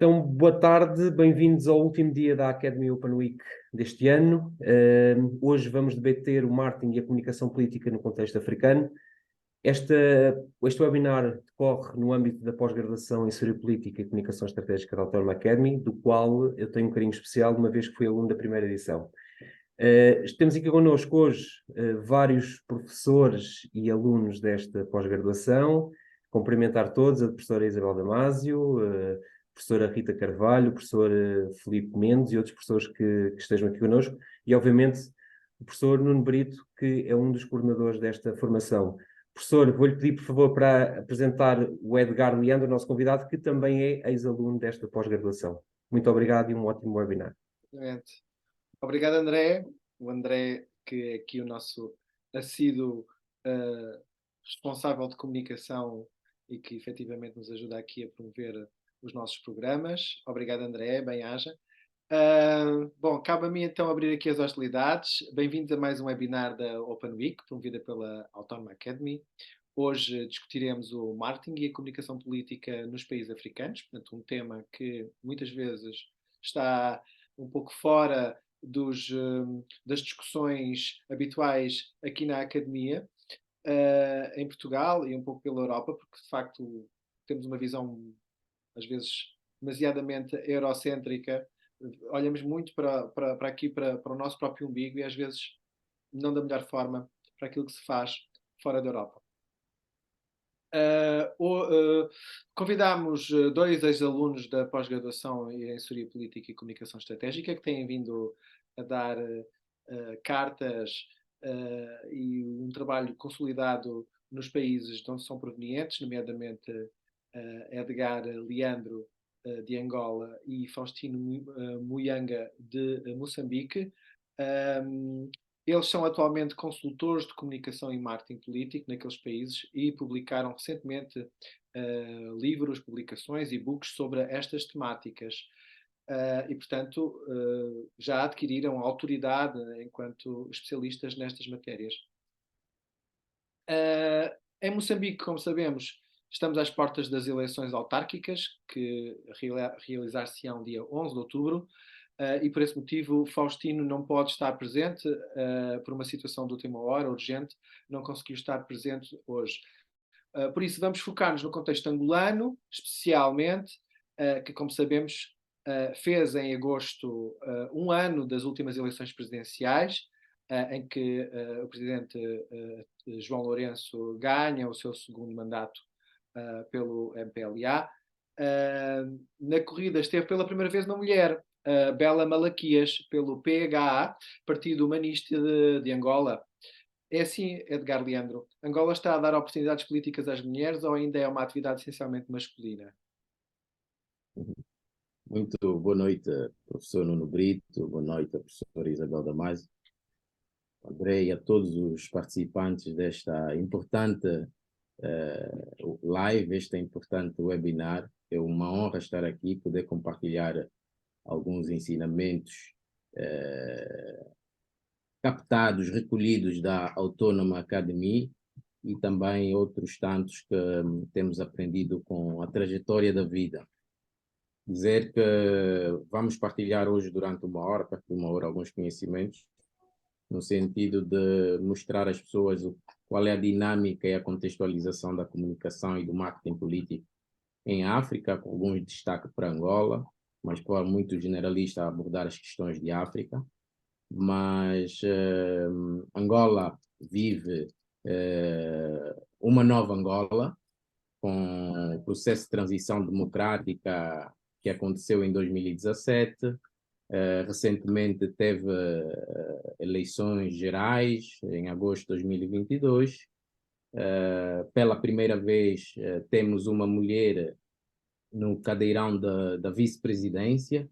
Então, boa tarde, bem-vindos ao último dia da Academy Open Week deste ano. Hoje vamos debater o marketing e a comunicação política no contexto africano. Este webinar decorre no âmbito da pós-graduação em História Política e Comunicação Estratégica da Autónoma Academy, do qual eu tenho um carinho especial, uma vez que fui aluno da primeira edição. Temos aqui connosco hoje vários professores e alunos desta pós-graduação. Cumprimentar todos, a professora Isabel Damásio, professora Rita Carvalho, o professor Filipe Mendes e outros professores que estejam aqui connosco, e obviamente o professor Nuno Brito, que é um dos coordenadores desta formação. Professor, vou-lhe pedir, por favor, para apresentar o Edgar Leandro, nosso convidado, que também é ex-aluno desta pós-graduação. Muito obrigado e um ótimo webinar. Exatamente. Obrigado, André. O André, que é aqui o nosso assíduo responsável de comunicação e que efetivamente nos ajuda aqui a promover os nossos programas. Obrigado, André. Bem-aja. Bom, cabe a mim então abrir aqui as hostilidades. Bem-vindos a mais um webinar da Open Week, promovida pela Autónoma Academy. Hoje discutiremos o marketing e a comunicação política nos países africanos, portanto, um tema que muitas vezes está um pouco fora das discussões habituais aqui na academia, em Portugal e um pouco pela Europa, porque de facto temos uma visão às vezes demasiadamente eurocêntrica, olhamos muito para aqui, para o nosso próprio umbigo e às vezes não da melhor forma para aquilo que se faz fora da Europa. Convidámos dois ex-alunos da pós-graduação em História Política e Comunicação Estratégica que têm vindo a dar cartas e um trabalho consolidado nos países de onde são provenientes, nomeadamente Edgar Leandro de Angola e Faustino Muyanga de Moçambique. Eles são atualmente consultores de comunicação e marketing político naqueles países e publicaram recentemente livros, publicações e e-books sobre estas temáticas. E, portanto, já adquiriram autoridade enquanto especialistas nestas matérias. Em Moçambique, como sabemos, estamos às portas das eleições autárquicas, que realizar-se-ão dia 11 de outubro, e por esse motivo Faustino não pode estar presente, por uma situação de última hora, urgente, não conseguiu estar presente hoje. Por isso vamos focar-nos no contexto angolano, especialmente, que como sabemos fez em agosto um ano das últimas eleições presidenciais, em que o presidente João Lourenço ganha o seu segundo mandato pelo MPLA. Na corrida esteve pela primeira vez uma mulher, Bela Malaquias, pelo PHA, Partido Humanista de Angola. É assim, Edgar Leandro, Angola está a dar oportunidades políticas às mulheres ou ainda é uma atividade essencialmente masculina? Muito boa noite, professor Nuno Brito, boa noite, professora Isabel Damásio, André e a todos os participantes desta importante live, este importante webinar. É uma honra estar aqui, poder compartilhar alguns ensinamentos captados, recolhidos da Autónoma Academy e também outros tantos que temos aprendido com a trajetória da vida. Dizer que vamos partilhar hoje durante perto de uma hora, alguns conhecimentos, no sentido de mostrar às pessoas qual é a dinâmica e a contextualização da comunicação e do marketing político em África, com alguns destaques para Angola, mas para muito generalista abordar as questões de África. Mas Angola vive uma nova Angola, com o processo de transição democrática que aconteceu em 2017. Recentemente teve eleições gerais, em agosto de 2022. Pela primeira vez temos uma mulher no cadeirão da vice-presidência.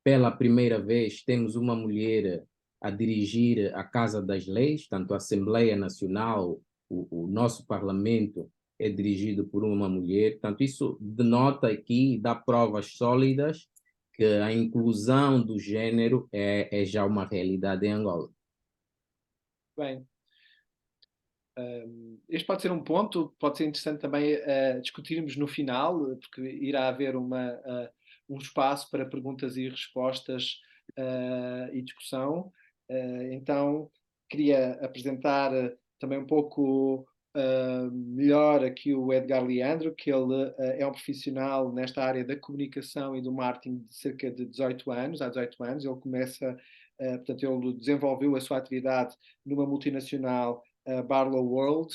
Pela primeira vez temos uma mulher a dirigir a Casa das Leis, tanto a Assembleia Nacional, o nosso Parlamento, é dirigido por uma mulher. Portanto, isso denota aqui, dá provas sólidas que a inclusão do gênero é já uma realidade em Angola. Bem, este pode ser um ponto, pode ser interessante também discutirmos no final, porque irá haver um espaço para perguntas e respostas e discussão. Então, queria apresentar também um pouco melhor aqui o Edgar Leandro, que ele é um profissional nesta área da comunicação e do marketing de cerca de 18 anos. Há 18 anos ele começa, portanto, ele desenvolveu a sua atividade numa multinacional, Barlow World.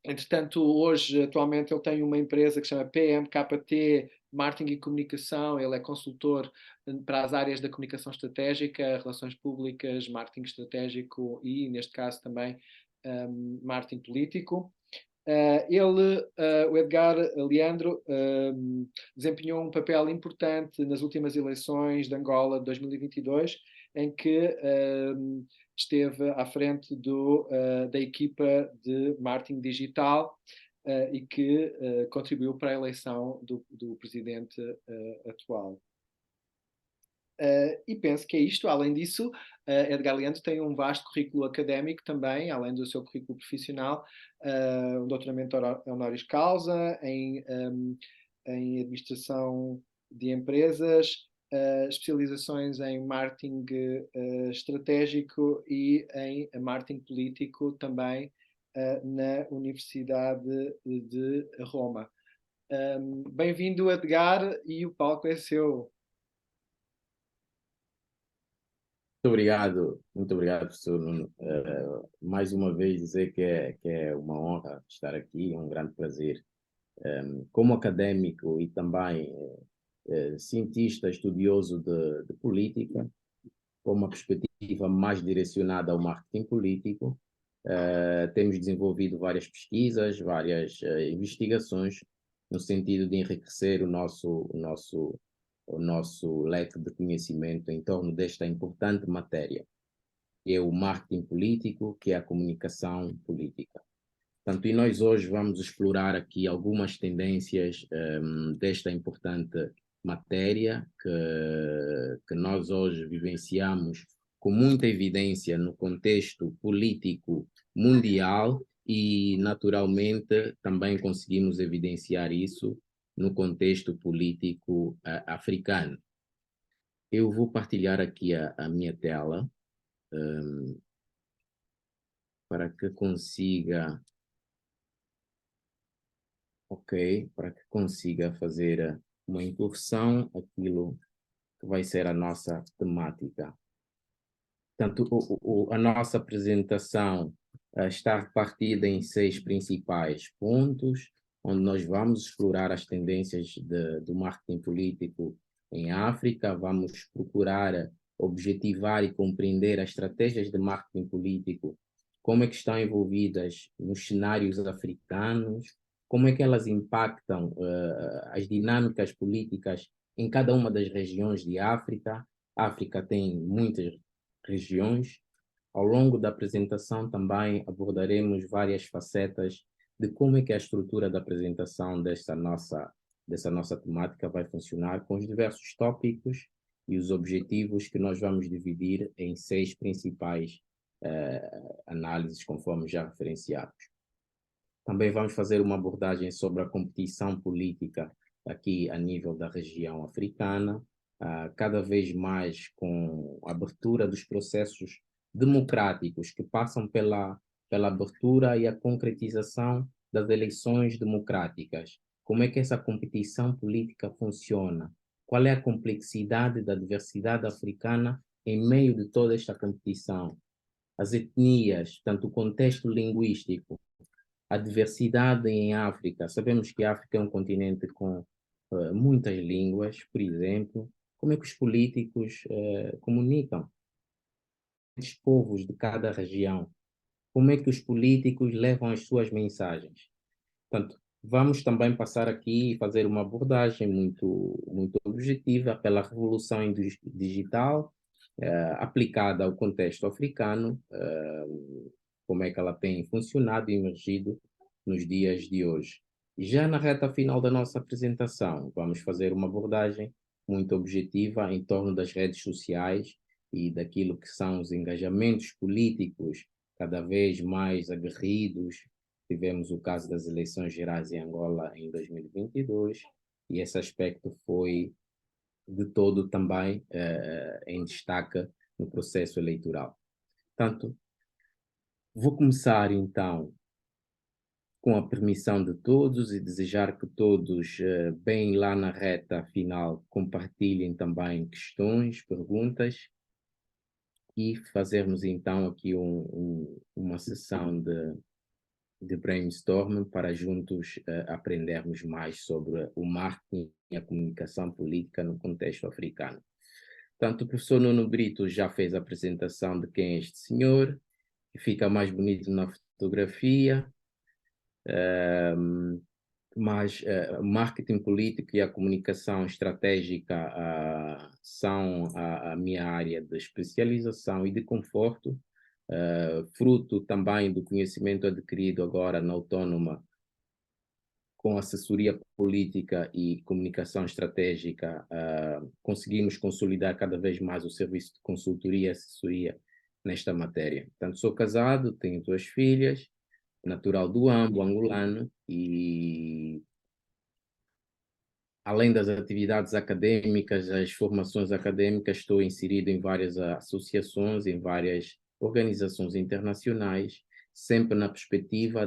Entretanto, hoje, atualmente, ele tem uma empresa que se chama PMKT Marketing e Comunicação. Ele é consultor para as áreas da comunicação estratégica, relações públicas, marketing estratégico e, neste caso, também marketing político. O Edgar Leandro, desempenhou um papel importante nas últimas eleições de Angola de 2022, em que esteve à frente da equipa de marketing digital e que contribuiu para a eleição do presidente atual. E penso que é isto. Além disso, Edgar Leandro tem um vasto currículo académico também, além do seu currículo profissional, um doutoramento honoris causa em administração de empresas, especializações em marketing estratégico e em marketing político também na Universidade de Roma. Bem-vindo, Edgar, e o palco é seu. Muito obrigado, professor Nuno. Mais uma vez dizer que é uma honra estar aqui, é um grande prazer. Como académico e também cientista, estudioso de política, com uma perspectiva mais direcionada ao marketing político, temos desenvolvido várias pesquisas, várias investigações no sentido de enriquecer o nosso leque de conhecimento em torno desta importante matéria, que é o marketing político, que é a comunicação política. Portanto, e nós hoje vamos explorar aqui algumas tendências desta importante matéria que nós hoje vivenciamos com muita evidência no contexto político mundial e, naturalmente, também conseguimos evidenciar isso no contexto político africano. Eu vou partilhar aqui a minha tela para que consiga fazer uma incursão àquilo que vai ser a nossa temática. Portanto, a nossa apresentação está repartida em 6 principais pontos, onde nós vamos explorar as tendências do marketing político em África, vamos procurar objetivar e compreender as estratégias de marketing político, como é que estão envolvidas nos cenários africanos, como é que elas impactam as dinâmicas políticas em cada uma das regiões de África. A África tem muitas regiões. Ao longo da apresentação também abordaremos várias facetas de como é que a estrutura da apresentação dessa nossa temática vai funcionar, com os diversos tópicos e os objetivos que nós vamos dividir em 6 principais análises, conforme já referenciados. Também vamos fazer uma abordagem sobre a competição política aqui a nível da região africana, cada vez mais com a abertura dos processos democráticos que passam pela abertura e a concretização das eleições democráticas. Como é que essa competição política funciona? Qual é a complexidade da diversidade africana em meio de toda esta competição? As etnias, tanto o contexto linguístico, a diversidade em África. Sabemos que a África é um continente com muitas línguas, por exemplo. Como é que os políticos comunicam? Os povos de cada região. Como é que os políticos levam as suas mensagens? Portanto, vamos também passar aqui e fazer uma abordagem muito, muito objetiva pela revolução digital aplicada ao contexto africano, como é que ela tem funcionado e emergido nos dias de hoje. Já na reta final da nossa apresentação, vamos fazer uma abordagem muito objetiva em torno das redes sociais e daquilo que são os engajamentos políticos cada vez mais aguerridos. Tivemos o caso das eleições gerais em Angola em 2022, e esse aspecto foi de todo também em destaque no processo eleitoral. Portanto, vou começar então com a permissão de todos e desejar que todos, bem lá na reta final, compartilhem também questões, perguntas e fazermos então aqui uma sessão de brainstorming para juntos aprendermos mais sobre o marketing e a comunicação política no contexto africano. Portanto, o professor Nuno Brito já fez a apresentação de quem é este senhor, que fica mais bonito na fotografia, mas o marketing político e a comunicação estratégica são a minha área de especialização e de conforto, fruto também do conhecimento adquirido agora na Autônoma com assessoria política e comunicação estratégica, conseguimos consolidar cada vez mais o serviço de consultoria e assessoria nesta matéria. Portanto, sou casado, tenho 2 filhas, natural do Ambo, angolano, e além das atividades acadêmicas, as formações acadêmicas, estou inserido em várias associações, em várias organizações internacionais, sempre na perspectiva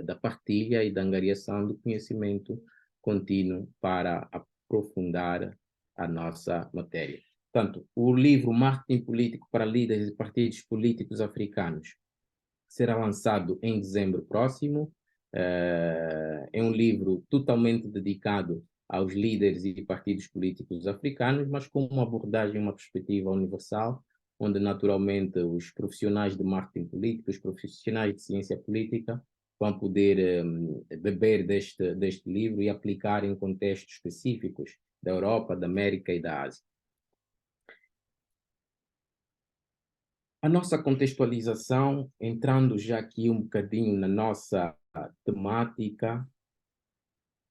da partilha e da angariação do conhecimento contínuo para aprofundar a nossa matéria. Portanto, o livro Marketing Político para Líderes e Partidos Políticos Africanos será lançado em dezembro próximo. É um livro totalmente dedicado aos líderes e partidos políticos africanos, mas com uma abordagem, uma perspectiva universal, onde naturalmente os profissionais de marketing político, os profissionais de ciência política, vão poder beber deste livro e aplicar em contextos específicos da Europa, da América e da Ásia. A nossa contextualização, entrando já aqui um bocadinho na nossa temática,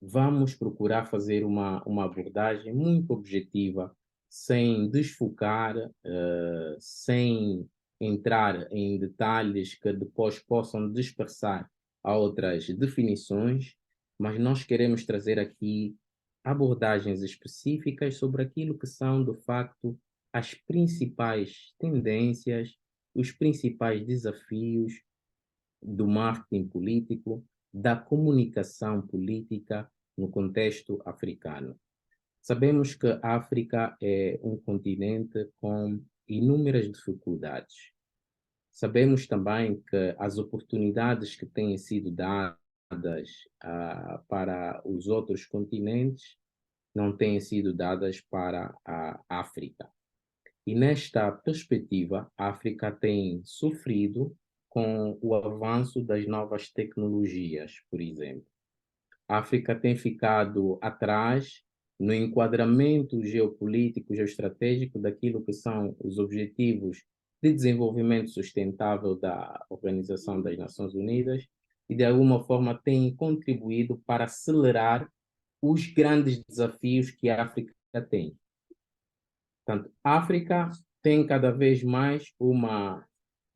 vamos procurar fazer uma abordagem muito objetiva, sem desfocar, sem entrar em detalhes que depois possam dispersar a outras definições, mas nós queremos trazer aqui abordagens específicas sobre aquilo que são, de facto, as principais tendências, os principais desafios do marketing político, da comunicação política no contexto africano. Sabemos que a África é um continente com inúmeras dificuldades. Sabemos também que as oportunidades que têm sido dadas para os outros continentes não têm sido dadas para a África. E nesta perspectiva, a África tem sofrido com o avanço das novas tecnologias, por exemplo. A África tem ficado atrás no enquadramento geopolítico, geoestratégico daquilo que são os objetivos de desenvolvimento sustentável da Organização das Nações Unidas e, de alguma forma, tem contribuído para acelerar os grandes desafios que a África tem. Portanto, a África tem cada vez mais uma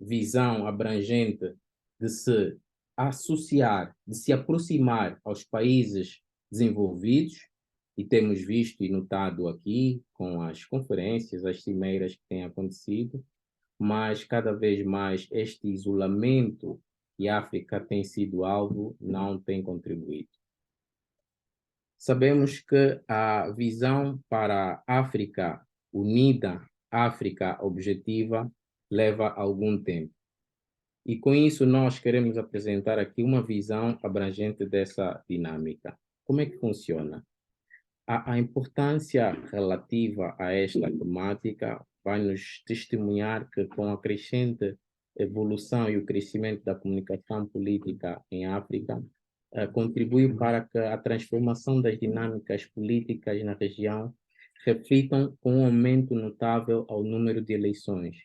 visão abrangente de se associar, de se aproximar aos países desenvolvidos, e temos visto e notado aqui com as conferências, as cimeiras que têm acontecido, mas cada vez mais este isolamento que a África tem sido alvo não tem contribuído. Sabemos que a visão para a África unida, África objetiva, leva algum tempo. E com isso nós queremos apresentar aqui uma visão abrangente dessa dinâmica. Como é que funciona? A importância relativa a esta temática vai nos testemunhar que com a crescente evolução e o crescimento da comunicação política em África, contribui para que a transformação das dinâmicas políticas na região reflitam com um aumento notável ao número de eleições.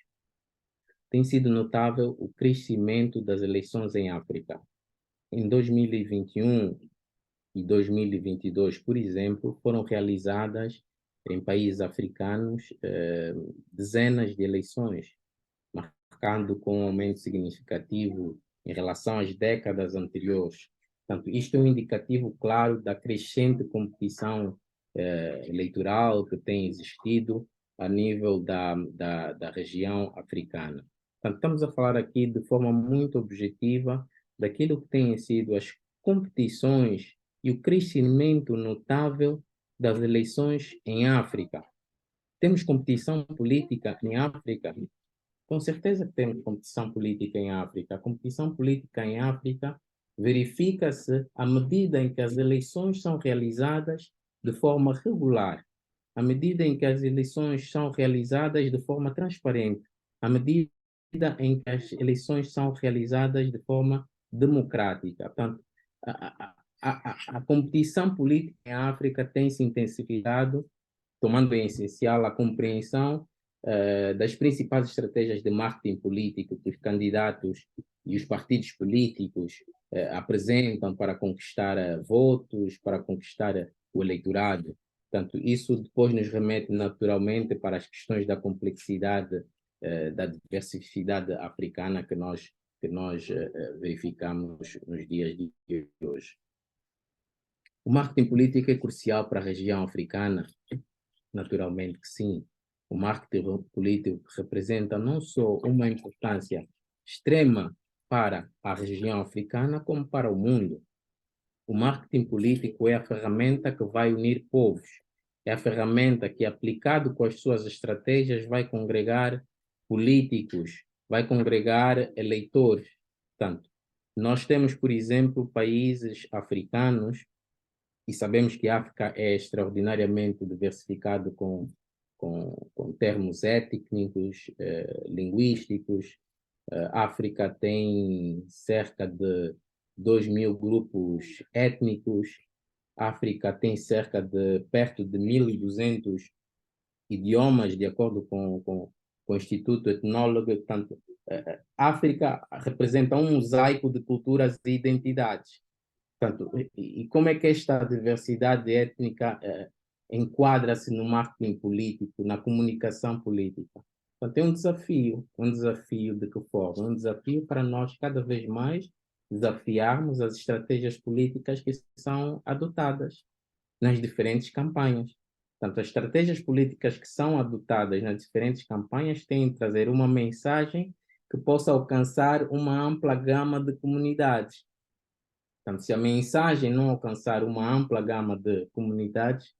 Tem sido notável o crescimento das eleições em África. Em 2021 e 2022, por exemplo, foram realizadas em países africanos dezenas de eleições, marcando com um aumento significativo em relação às décadas anteriores. Portanto, isto é um indicativo claro da crescente competição eleitoral que tem existido a nível da região africana. Portanto, estamos a falar aqui de forma muito objetiva daquilo que têm sido as competições e o crescimento notável das eleições em África. Temos competição política em África? Com certeza que temos competição política em África. A competição política em África verifica-se à medida em que as eleições são realizadas de forma regular, à medida em que as eleições são realizadas de forma transparente, à medida em que as eleições são realizadas de forma democrática. Portanto, a competição política em África tem se intensificado, tomando em essencial a compreensão das principais estratégias de marketing político que os candidatos e os partidos políticos apresentam para conquistar votos, para conquistar o eleitorado. Portanto, isso depois nos remete naturalmente para as questões da complexidade, da diversidade africana que nós verificamos nos dias de hoje. O marketing político é crucial para a região africana? Naturalmente que sim. O marketing político representa não só uma importância extrema para a região africana, como para o mundo. O marketing político é a ferramenta que vai unir povos. É a ferramenta que, aplicado com as suas estratégias, vai congregar políticos, vai congregar eleitores. Portanto, nós temos, por exemplo, países africanos, e sabemos que a África é extraordinariamente diversificado com termos étnicos, linguísticos. A África tem cerca de 2.000 grupos étnicos. A África tem cerca de perto de 1.200 idiomas, de acordo com o Instituto Etnólogo. Portanto, a África representa um mosaico de culturas e identidades. Portanto, e como é que esta diversidade étnica enquadra-se no marketing político, na comunicação política? Portanto, é um desafio de que forma? Um desafio para nós cada vez mais desafiarmos as estratégias políticas que são adotadas nas diferentes campanhas. Portanto, as estratégias políticas que são adotadas nas diferentes campanhas têm de trazer uma mensagem que possa alcançar uma ampla gama de comunidades. Portanto, se a mensagem não alcançar uma ampla gama de comunidades,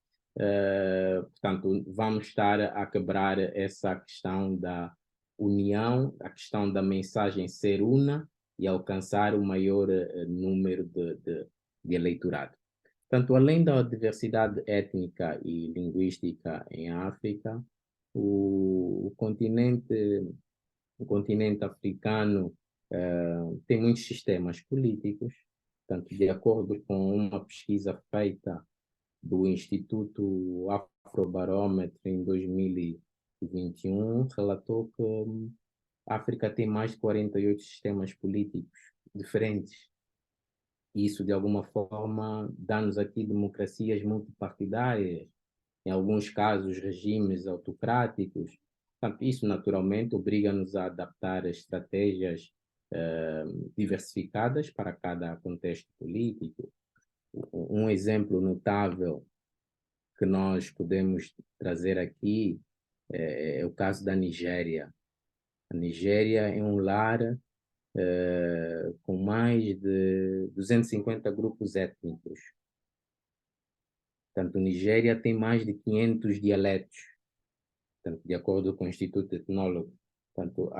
portanto, vamos estar a quebrar essa questão da união, a questão da mensagem ser una e alcançar o maior número de eleitorado. Portanto, além da diversidade étnica e linguística em África, o continente africano tem muitos sistemas políticos. Portanto, de acordo com uma pesquisa feita do Instituto Afrobarómetro em 2021, relatou que a África tem mais de 48 sistemas políticos diferentes. Isso, de alguma forma, dá-nos aqui democracias multipartidárias, em alguns casos, regimes autocráticos. Portanto, isso, naturalmente, obriga-nos a adaptar estratégias diversificadas para cada contexto político. Um exemplo notável que nós podemos trazer aqui é o caso da Nigéria. A Nigéria é um lar com mais de 250 grupos étnicos. Portanto, a Nigéria tem mais de 500 dialetos, portanto, de acordo com o Instituto Etnólogo. Portanto,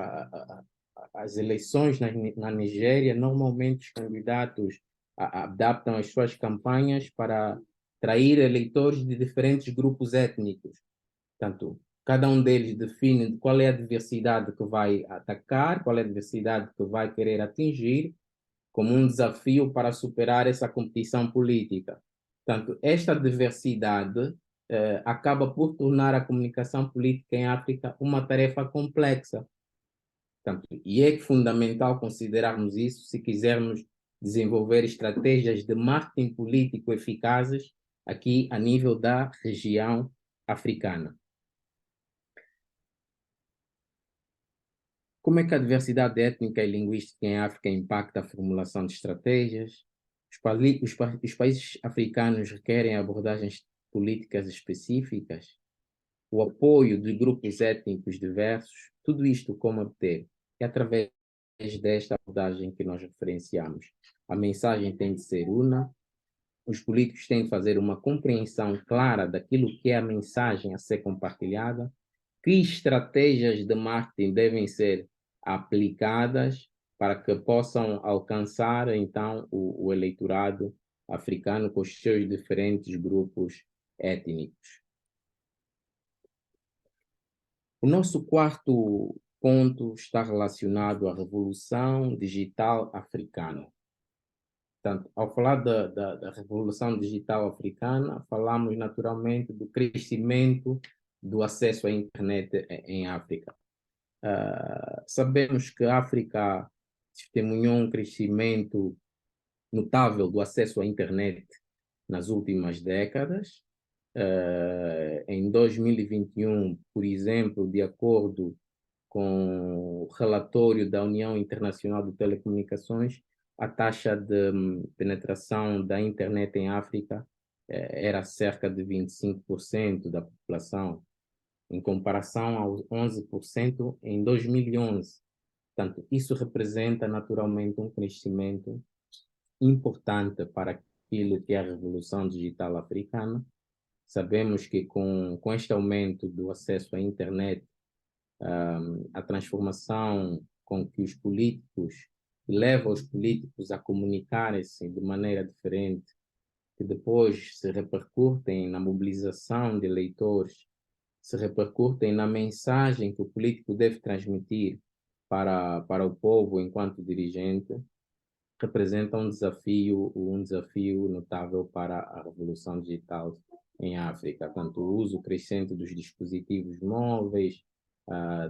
as eleições na Nigéria, normalmente os candidatos adaptam as suas campanhas para atrair eleitores de diferentes grupos étnicos. Portanto, cada um deles define qual é a diversidade que vai atacar, qual é a diversidade que vai querer atingir, como um desafio para superar essa competição política. Portanto, esta diversidade acaba por tornar a comunicação política em África uma tarefa complexa. Portanto, e é fundamental considerarmos isso se quisermos desenvolver estratégias de marketing político eficazes aqui a nível da região africana. Como é que a diversidade étnica e linguística em África impacta a formulação de estratégias? Os países africanos requerem abordagens políticas específicas, o apoio de grupos étnicos diversos, tudo isto como obter? É através desta abordagem que nós referenciamos. A mensagem tem de ser una, os políticos têm de fazer uma compreensão clara daquilo que é a mensagem a ser compartilhada, que estratégias de marketing devem ser aplicadas para que possam alcançar, então, o eleitorado africano com os seus diferentes grupos étnicos. O nosso quarto ponto está relacionado à Revolução Digital Africana. Portanto, ao falar da Revolução Digital Africana, falamos naturalmente do crescimento do acesso à internet em África. Sabemos que a África testemunhou um crescimento notável do acesso à internet nas últimas décadas. Em 2021, por exemplo, de acordo com o relatório da União Internacional de Telecomunicações, a taxa de penetração da internet em África era cerca de 25% da população, em comparação aos 11% em 2011. Portanto, isso representa naturalmente um crescimento importante para aquilo que é a Revolução Digital Africana. Sabemos que com este aumento do acesso à internet, a transformação com que os políticos leva os políticos a comunicarem-se de maneira diferente, que depois se repercutem na mobilização de eleitores, se repercutem na mensagem que o político deve transmitir para o povo enquanto dirigente, representa um desafio notável para a revolução digital em África. Tanto o uso crescente dos dispositivos móveis,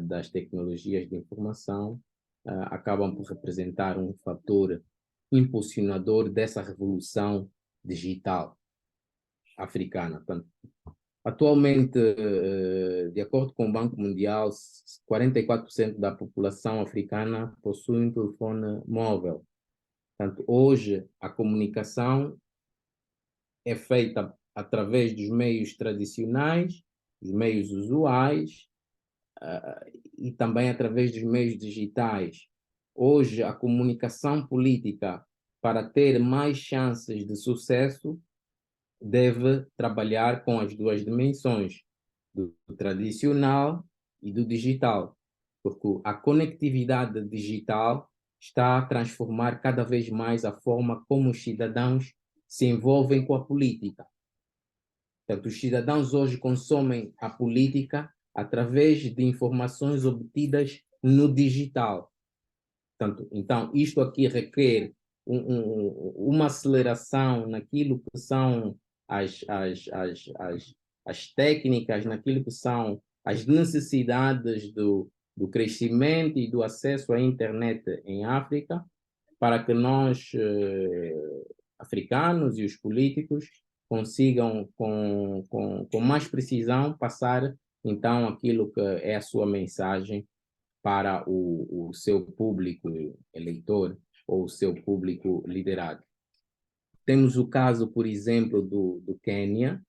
das tecnologias de informação, acabam por representar um fator impulsionador dessa revolução digital africana. Portanto, atualmente, de acordo com o Banco Mundial, 44% da população africana possui um telefone móvel. Portanto, hoje a comunicação é feita através dos meios tradicionais, dos meios usuais, e também através dos meios digitais. Hoje, a comunicação política, para ter mais chances de sucesso, deve trabalhar com as duas dimensões, do tradicional e do digital, porque a conectividade digital está a transformar cada vez mais a forma como os cidadãos se envolvem com a política. Portanto, os cidadãos hoje consomem a política através de informações obtidas no digital. Portanto, então, isto aqui requer uma aceleração naquilo que são as técnicas, naquilo que são as necessidades do crescimento e do acesso à internet em África, para que nós, africanos e os políticos, consigam com mais precisão passar então aquilo que é a sua mensagem para o seu público eleitor ou o seu público liderado. Temos o caso, por exemplo, do Quênia,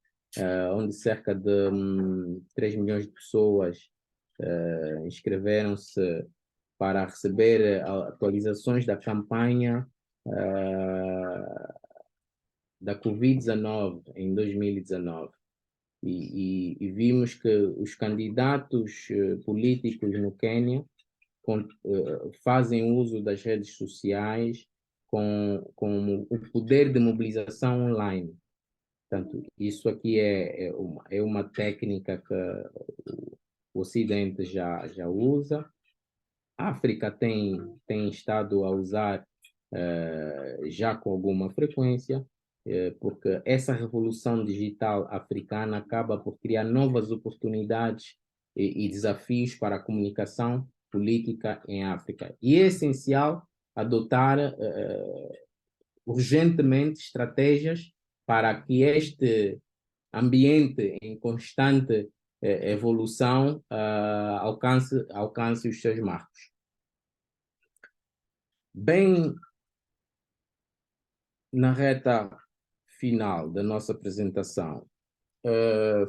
onde cerca de 3 milhões de pessoas inscreveram-se para receber atualizações da campanha da Covid-19 em 2019. E vimos que os candidatos políticos no Quênia fazem uso das redes sociais com o poder de mobilização online. Portanto, isso aqui é uma técnica que o Ocidente já usa. A África tem estado a usar já com alguma frequência, porque essa revolução digital africana acaba por criar novas oportunidades e desafios para a comunicação política em África. E é essencial adotar urgentemente estratégias para que este ambiente em constante evolução alcance os seus marcos. Bem, na reta final da nossa apresentação,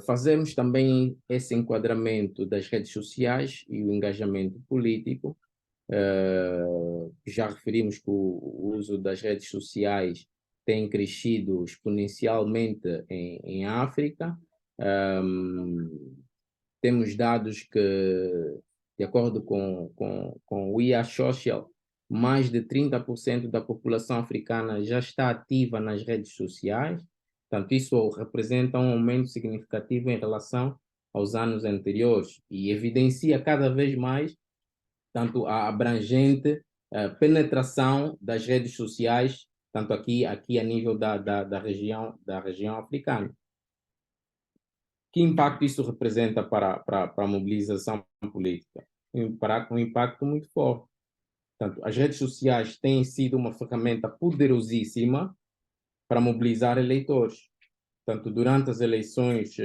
fazemos também esse enquadramento das redes sociais e o engajamento político. Já referimos que o uso das redes sociais tem crescido exponencialmente em África. Temos dados que, de acordo com o IA Social, mais de 30% da população africana já está ativa nas redes sociais. Portanto, isso representa um aumento significativo em relação aos anos anteriores e evidencia cada vez mais tanto a abrangente penetração das redes sociais, tanto aqui a nível da região africana. Que impacto isso representa para a mobilização política? Um impacto muito forte. Portanto, as redes sociais têm sido uma ferramenta poderosíssima para mobilizar eleitores. Portanto, durante as eleições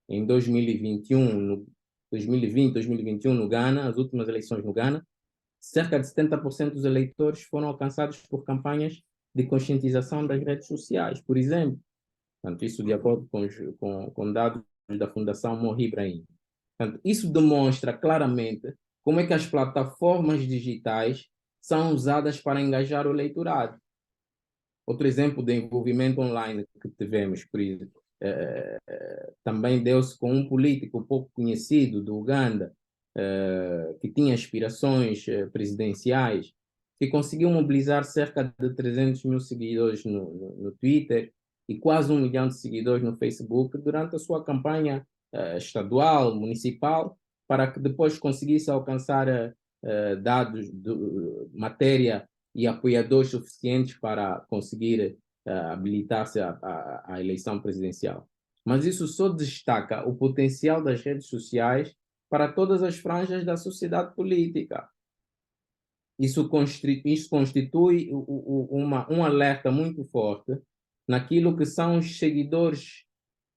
em 2021, 2020, 2021 no Ghana, as últimas eleições no Ghana, cerca de 70% dos eleitores foram alcançados por campanhas de conscientização das redes sociais, por exemplo. Portanto, isso de acordo com dados da Fundação Mohri Ibrahim. Portanto, isso demonstra claramente como é que as plataformas digitais são usadas para engajar o eleitorado. Outro exemplo de envolvimento online que tivemos, por exemplo, também deu-se com um político pouco conhecido do Uganda, que tinha aspirações presidenciais, que conseguiu mobilizar cerca de 300 mil seguidores no Twitter e quase 1 milhão de seguidores no Facebook durante a sua campanha estadual, municipal, para que depois conseguisse alcançar dados, matéria e apoiadores suficientes para conseguir habilitar-se à eleição presidencial. Mas isso só destaca o potencial das redes sociais para todas as franjas da sociedade política. Isso constitui um alerta muito forte naquilo que são os seguidores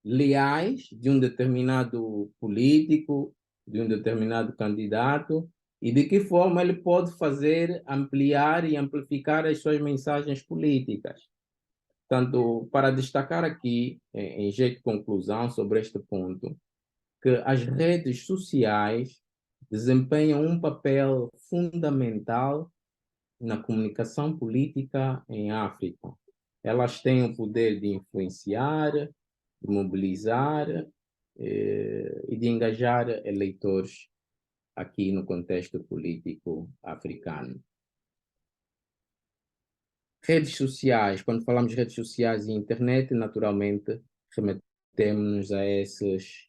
leais de um determinado político, de um determinado candidato, e de que forma ele pode fazer ampliar e amplificar as suas mensagens políticas. Portanto, para destacar aqui, em jeito de conclusão sobre este ponto, que as redes sociais desempenham um papel fundamental na comunicação política em África. Elas têm o poder de influenciar, de mobilizar e de engajar eleitores aqui no contexto político africano. Redes sociais, quando falamos de redes sociais e internet, naturalmente remetemos a esses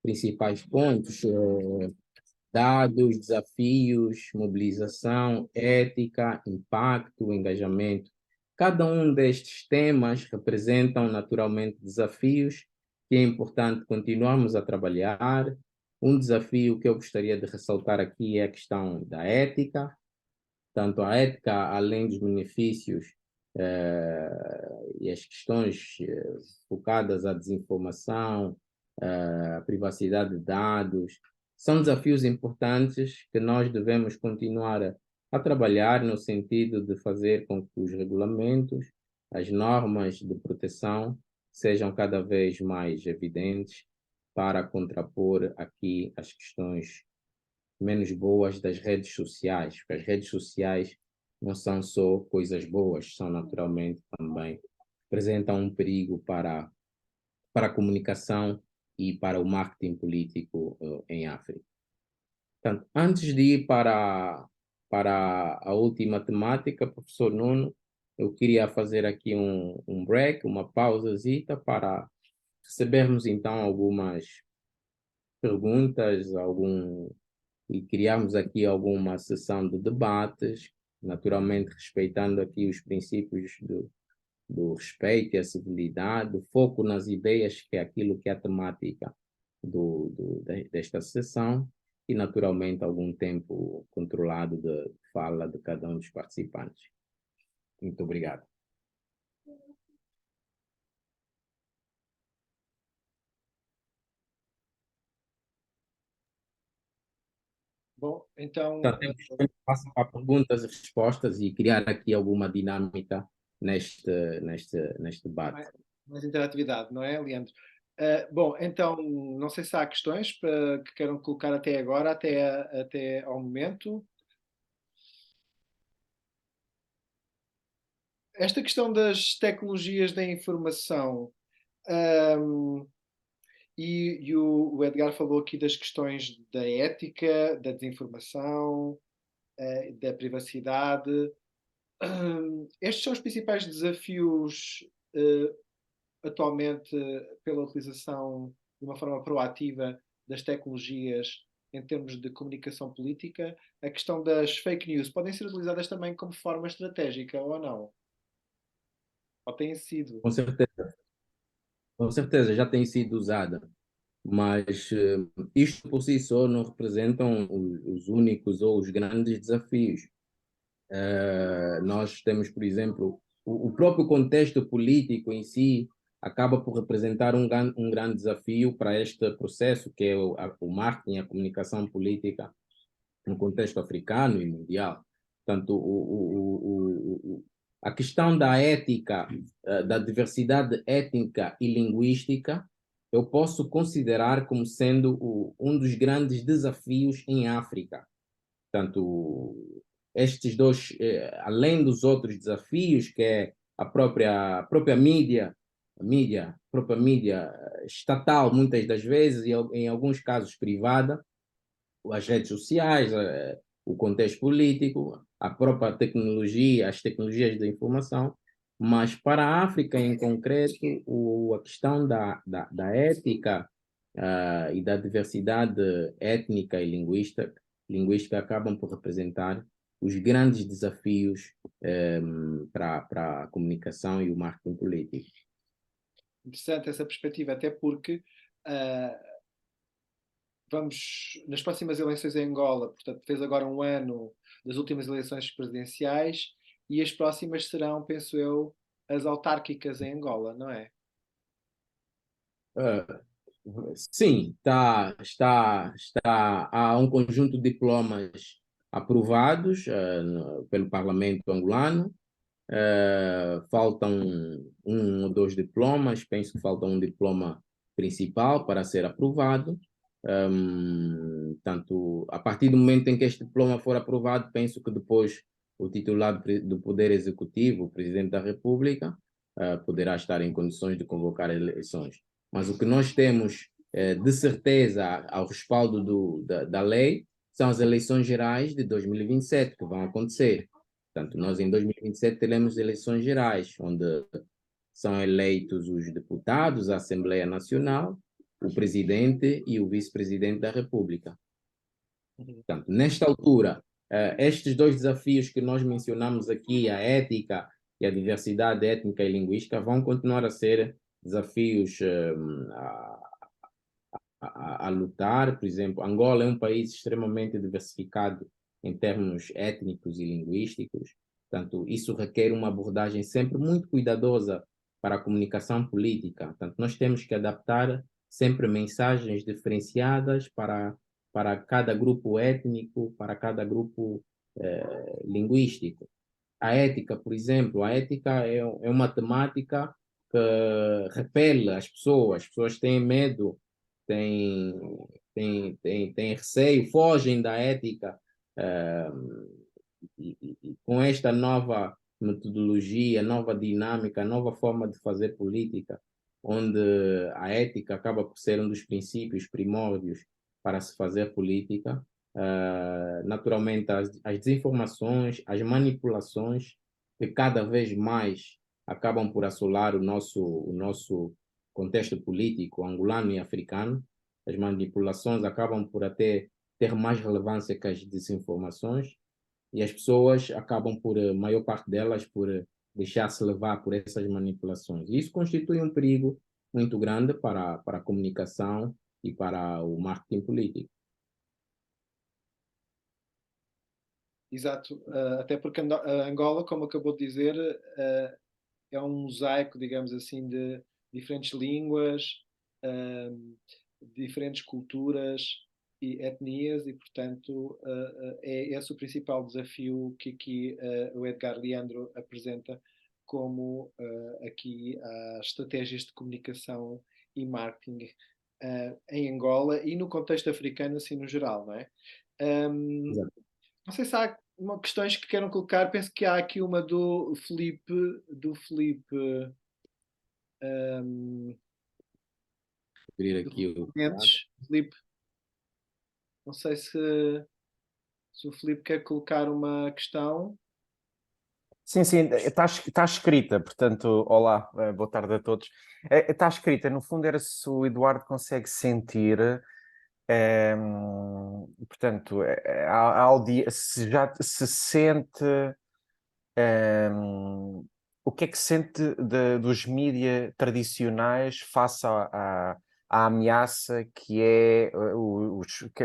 principais pontos, dados, desafios, mobilização, ética, impacto, engajamento. Cada um destes temas representam naturalmente desafios que é importante continuarmos a trabalhar. Um desafio que eu gostaria de ressaltar aqui é a questão da ética. Tanto a ética, além dos benefícios e as questões focadas à desinformação, à privacidade de dados, são desafios importantes que nós devemos continuar a trabalhar no sentido de fazer com que os regulamentos, as normas de proteção sejam cada vez mais evidentes para contrapor aqui as questões menos boas das redes sociais, porque as redes sociais não são só coisas boas, são naturalmente também, representam um perigo para a comunicação e para o marketing político em África. Portanto, antes de ir para a última temática, professor Nuno, eu queria fazer aqui um break, uma pausazita para recebermos então algumas perguntas, e criarmos aqui alguma sessão de debates, naturalmente respeitando aqui os princípios do respeito e a civilidade, o foco nas ideias, que é aquilo que é a temática desta sessão, e naturalmente algum tempo controlado de fala de cada um dos participantes. Muito obrigado. Bom, então. Temos espaço para perguntas e respostas e criar aqui alguma dinâmica neste debate. Mais interatividade, não é, Leandro? Bom, então, não sei se há questões que queiram colocar até agora, até ao momento. Esta questão das tecnologias da informação, um, e o Edgar falou aqui das questões da ética, da desinformação, da privacidade. Estes são os principais desafios atualmente pela utilização de uma forma proativa das tecnologias em termos de comunicação política. A questão das fake news podem ser utilizadas também como forma estratégica ou não? Ou têm sido? Com certeza já tem sido usada, mas isto por si só não representam os únicos ou os grandes desafios. Nós temos, por exemplo, o próprio contexto político em si acaba por representar um grande desafio para este processo, que é o marketing, a comunicação política no contexto africano e mundial. Portanto, a questão da ética, da diversidade étnica e linguística, eu posso considerar como sendo um dos grandes desafios em África. Portanto, estes dois, além dos outros desafios, que é a própria mídia, a própria mídia estatal, muitas das vezes, e em alguns casos privada, as redes sociais, o contexto político, a própria tecnologia, as tecnologias da informação, mas para a África em concreto, a questão da ética e da diversidade étnica e linguística acabam por representar os grandes desafios para a comunicação e o marketing político. Interessante essa perspectiva, até porque vamos, nas próximas eleições em Angola, portanto, fez agora um ano das últimas eleições presidenciais e as próximas serão, penso eu, as autárquicas em Angola, não é? Sim, há um conjunto de diplomas aprovados pelo Parlamento angolano. Faltam um ou dois diplomas, penso que falta um diploma principal para ser aprovado. Tanto a partir do momento em que este diploma for aprovado, penso que depois o titular do Poder Executivo, o Presidente da República, poderá estar em condições de convocar eleições. Mas o que nós temos de certeza ao respaldo da lei são as eleições gerais de 2027 que vão acontecer. Portanto, nós em 2027 teremos eleições gerais, onde são eleitos os deputados, a Assembleia Nacional, o presidente e o vice-presidente da República. Portanto, nesta altura, estes dois desafios que nós mencionamos aqui, a ética e a diversidade étnica e linguística, vão continuar a ser desafios a lutar. Por exemplo, Angola é um país extremamente diversificado em termos étnicos e linguísticos. Portanto, isso requer uma abordagem sempre muito cuidadosa para a comunicação política. Portanto, nós temos que adaptar sempre mensagens diferenciadas para cada grupo étnico, para cada grupo linguístico. A ética, por exemplo, a ética é uma temática que repele as pessoas têm medo, têm receio, fogem da ética. E com esta nova metodologia, nova dinâmica, nova forma de fazer política, onde a ética acaba por ser um dos princípios primórdios para se fazer política, naturalmente as desinformações, as manipulações, que cada vez mais acabam por assolar o nosso contexto político angolano e africano. As manipulações acabam por até ter mais relevância que as desinformações, e as pessoas acabam por, a maior parte delas, por deixar-se levar por essas manipulações. E isso constitui um perigo muito grande para a comunicação e para o marketing político. Exato, até porque a Angola, como acabou de dizer, é um mosaico, digamos assim, de diferentes línguas, diferentes culturas e etnias, e portanto é esse o principal desafio que aqui o Edgar Leandro apresenta como aqui as estratégias de comunicação e marketing em Angola e no contexto africano, assim no geral, não é? Exato. Não sei se há questões que queiram colocar, penso que há aqui uma um, Abrir do aqui o chat. Mendes. Filipe, não sei se o Filipe quer colocar uma questão. Sim, sim, está escrita, portanto, olá, boa tarde a todos. Está escrita, no fundo era se o Eduardo consegue sentir, portanto, se já se sente, o que é que sente dos mídias tradicionais face à ameaça que é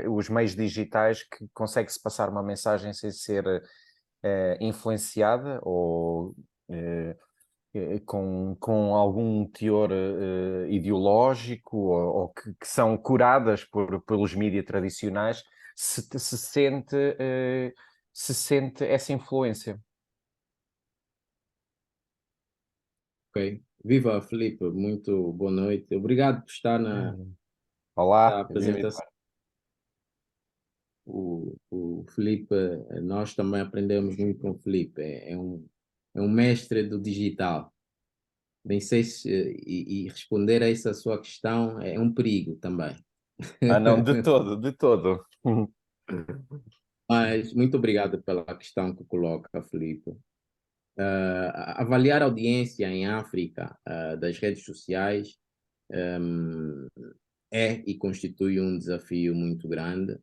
os meios digitais, que consegue-se passar uma mensagem sem ser influenciada ou com algum teor ideológico, ou que são curadas pelos mídias tradicionais, se sente essa influência. Ok. Viva, Filipe, muito boa noite. Obrigado por estar na Olá, viva apresentação. Eduardo. O Filipe, nós também aprendemos muito com o Filipe. É um mestre do digital. Bem sei se, e responder a essa sua questão é um perigo também. Ah, não, de todo, de todo. Mas muito obrigado pela questão que coloca, Filipe. Avaliar a audiência em África das redes sociais um, é e constitui um desafio muito grande,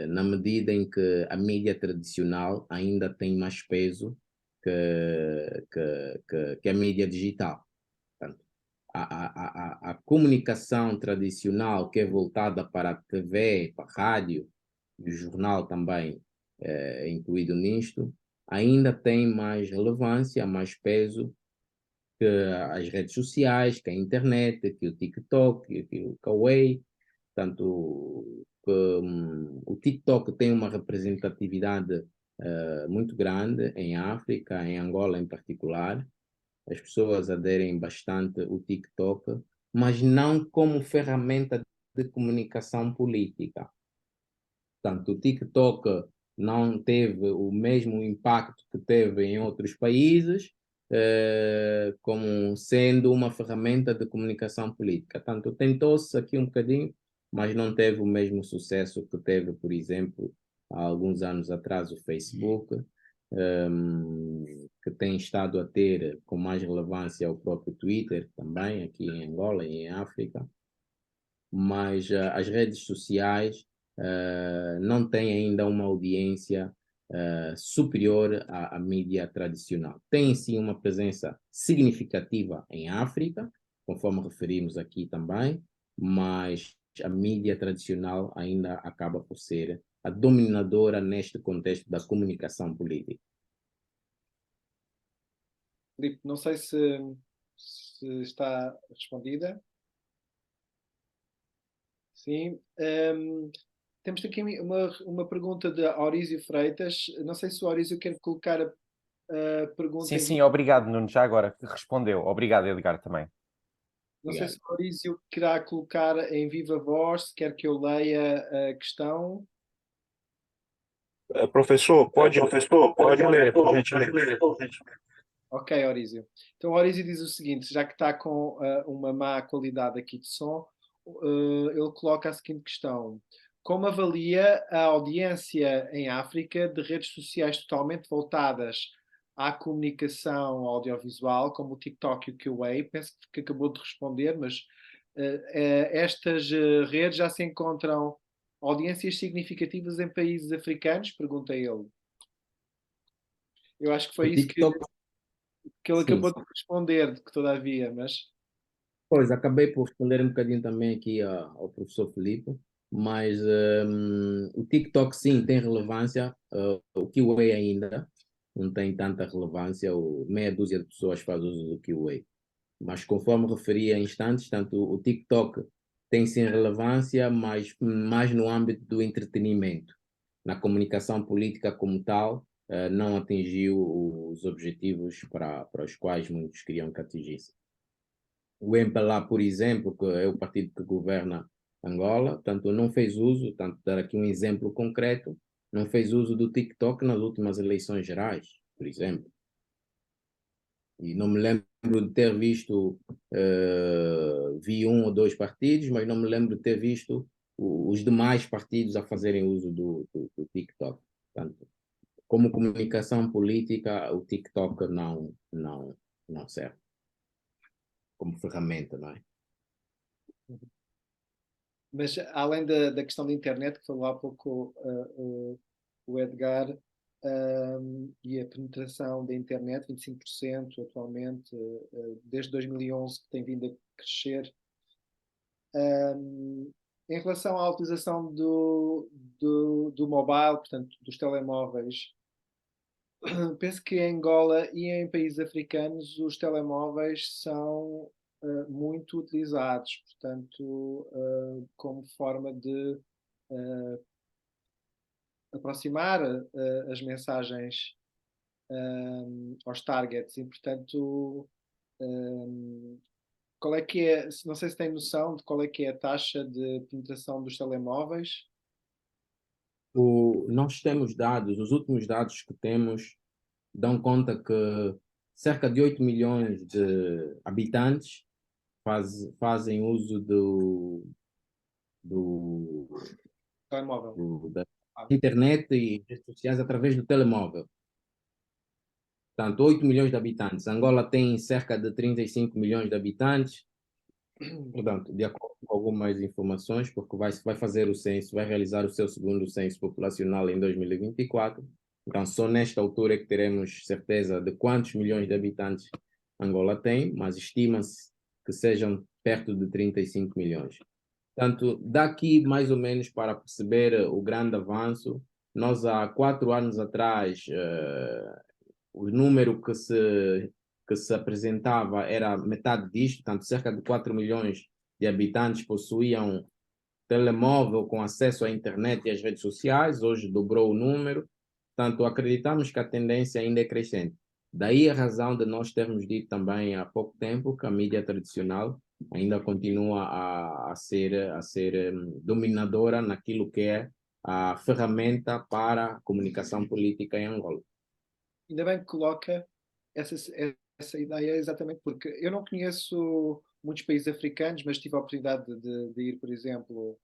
na medida em que a mídia tradicional ainda tem mais peso que a mídia digital. Portanto, a comunicação tradicional, que é voltada para a TV, para a rádio, e o jornal também incluído nisto, ainda tem mais relevância, mais peso que as redes sociais, que a internet, que o TikTok, que o Kawaii. Portanto, o TikTok tem uma representatividade muito grande em África, em Angola em particular. As pessoas aderem bastante o TikTok, mas não como ferramenta de comunicação política. Portanto, o TikTok não teve o mesmo impacto que teve em outros países, como sendo uma ferramenta de comunicação política. Portanto, tentou-se aqui um bocadinho, mas não teve o mesmo sucesso que teve, por exemplo, há alguns anos atrás, o Facebook, que tem estado a ter com mais relevância o próprio Twitter, também aqui em Angola e em África. Mas as redes sociais não têm ainda uma audiência superior à mídia tradicional. Tem sim uma presença significativa em África, conforme referimos aqui também, mas a mídia tradicional ainda acaba por ser a dominadora neste contexto da comunicação política. Filipe, não sei se está respondida. Sim. Temos aqui uma pergunta de Aurísio Freitas. Não sei se o Aurísio quer colocar a pergunta Sim, em sim, obrigado, Nuno, já agora que respondeu. Obrigado, Edgar, também. Não sei se Obrigado. o Maurício querá colocar em viva voz, se quer que eu leia a questão. Professor, pode ler, por gentileza. Ok, Orísio. Então, o Orísio diz o seguinte: já que está com uma má qualidade aqui de som, ele coloca a seguinte questão: como avalia a audiência em África de redes sociais totalmente voltadas à comunicação audiovisual, como o TikTok e o Kuwait? Penso que acabou de responder, mas estas redes já se encontram audiências significativas em países africanos? Pergunta ele. Eu acho que O foi isso TikTok, que ele sim, acabou de responder, que todavia, mas pois, acabei por responder um bocadinho também aqui ao professor Filipe, mas o TikTok sim tem relevância, o Kiwi ainda não tem tanta relevância, meia dúzia de pessoas faz uso do Kiwi. Mas conforme referi há instantes, tanto o TikTok tem sim relevância, mas mais no âmbito do entretenimento. Na comunicação política como tal, não atingiu os objetivos para os quais muitos queriam que atingisse. O MPLA, por exemplo, que é o partido que governa Angola, portanto, não fez uso, tanto dar aqui um exemplo concreto, não fez uso do TikTok nas últimas eleições gerais, por exemplo. E não me lembro de ter visto, vi um ou dois partidos, mas não me lembro de ter visto os demais partidos a fazerem uso do TikTok. Portanto, como comunicação política, o TikTok não serve como ferramenta, não é? Mas além da questão da internet, que falou há pouco o Edgar, e a penetração da internet, 25% atualmente, desde 2011 que tem vindo a crescer. Em relação à utilização do mobile, portanto, dos telemóveis, penso que em Angola e em países africanos os telemóveis são muito utilizados, portanto, como forma de aproximar as mensagens aos targets e, portanto, qual é que é, não sei se tem noção de qual é que é a taxa de penetração dos telemóveis. Nós temos dados, os últimos dados que temos dão conta que cerca de 8 milhões de habitantes fazem uso Telemóvel. da internet e redes sociais através do telemóvel. Portanto, 8 milhões de habitantes. Angola tem cerca de 35 milhões de habitantes. Portanto, de acordo com algumas informações, porque vai fazer o censo, vai realizar o seu segundo censo populacional em 2024. Então, só nesta altura é que teremos certeza de quantos milhões de habitantes Angola tem, mas estima-se que sejam perto de 35 milhões. Portanto, daqui mais ou menos para perceber o grande avanço, nós há 4 anos atrás, o número que se apresentava era metade disto, portanto, cerca de 4 milhões de habitantes possuíam telemóvel com acesso à internet e às redes sociais, hoje dobrou o número, portanto, acreditamos que a tendência ainda é crescente. Daí a razão de nós termos dito também há pouco tempo que a mídia tradicional ainda continua a ser dominadora naquilo que é a ferramenta para a comunicação política em Angola. Ainda bem que coloca essa ideia, exatamente porque eu não conheço muitos países africanos, mas tive a oportunidade de ir, por exemplo,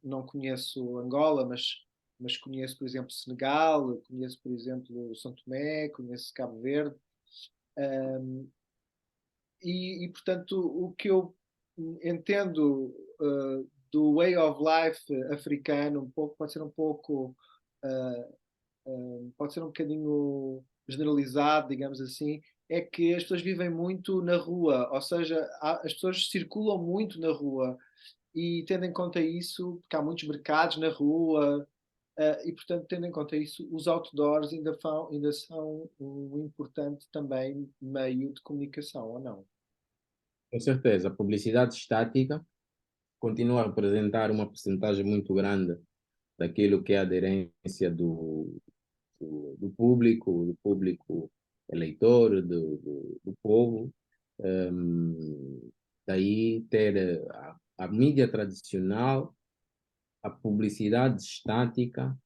não conheço Angola, mas conheço, por exemplo, Senegal, conheço, por exemplo, São Tomé, conheço Cabo Verde. E, portanto, o que eu entendo do way of life africano pode ser um pouco pode ser um bocadinho generalizado, digamos assim, é que as pessoas vivem muito na rua, ou seja, as pessoas circulam muito na rua e tendo em conta isso, porque há muitos mercados na rua, e portanto, tendo em conta isso, os outdoors ainda são um importante também meio de comunicação, ou não? Com certeza, a publicidade estática continua a representar uma percentagem muito grande daquilo que é a aderência do público eleitor, do povo. Daí ter a mídia tradicional, a publicidade estática,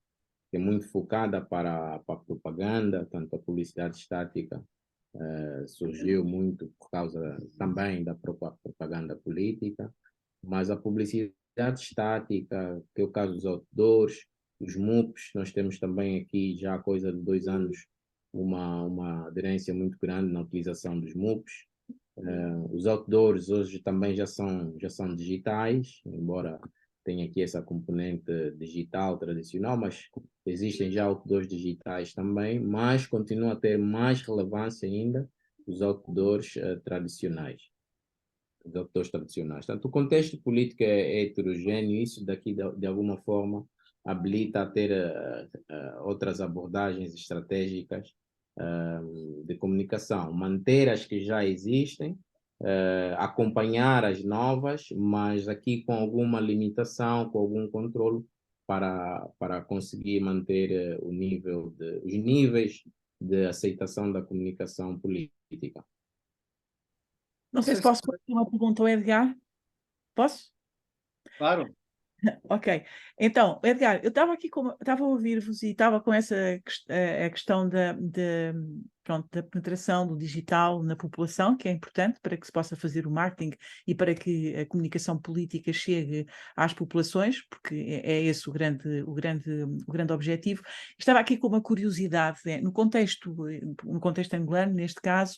que é muito focada para a propaganda, tanto a publicidade estática surgiu muito por causa também da própria propaganda política, mas a publicidade estática, que é o caso dos outdoors, os MUPs, nós temos também aqui já há coisa de 2 anos uma aderência muito grande na utilização dos MUPs. Os outdoors hoje também já são digitais, embora tenha aqui essa componente digital tradicional, mas existem já outdoors digitais também, mas continua a ter mais relevância ainda os outdoors tradicionais. Os outdoors tradicionais. Portanto, o contexto político é heterogêneo e isso daqui, de alguma forma, habilita a ter outras abordagens estratégicas de comunicação, manter as que já existem, acompanhar as novas, mas aqui com alguma limitação, com algum controle, para conseguir manter os níveis de aceitação da comunicação política. Não sei se posso fazer uma pergunta ao Edgar. Posso? Claro. Ok. Então, Edgar, eu estava aqui estava a ouvir-vos e estava com essa a questão pronto, da penetração do digital na população, que é importante para que se possa fazer o marketing e para que a comunicação política chegue às populações, porque é esse o grande objetivo. Estava aqui com uma curiosidade, no contexto angolano, neste caso,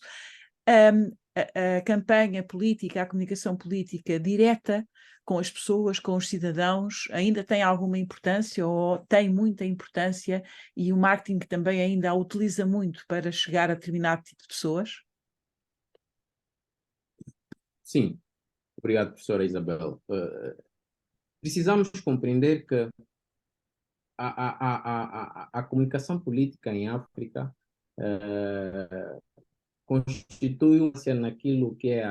a campanha política, a comunicação política direta com as pessoas, com os cidadãos, ainda tem alguma importância ou tem muita importância, e o marketing também ainda a utiliza muito para chegar a determinado tipo de pessoas? Sim, obrigado, professora Isabel. Precisamos compreender que a comunicação política em África constitui-se naquilo que é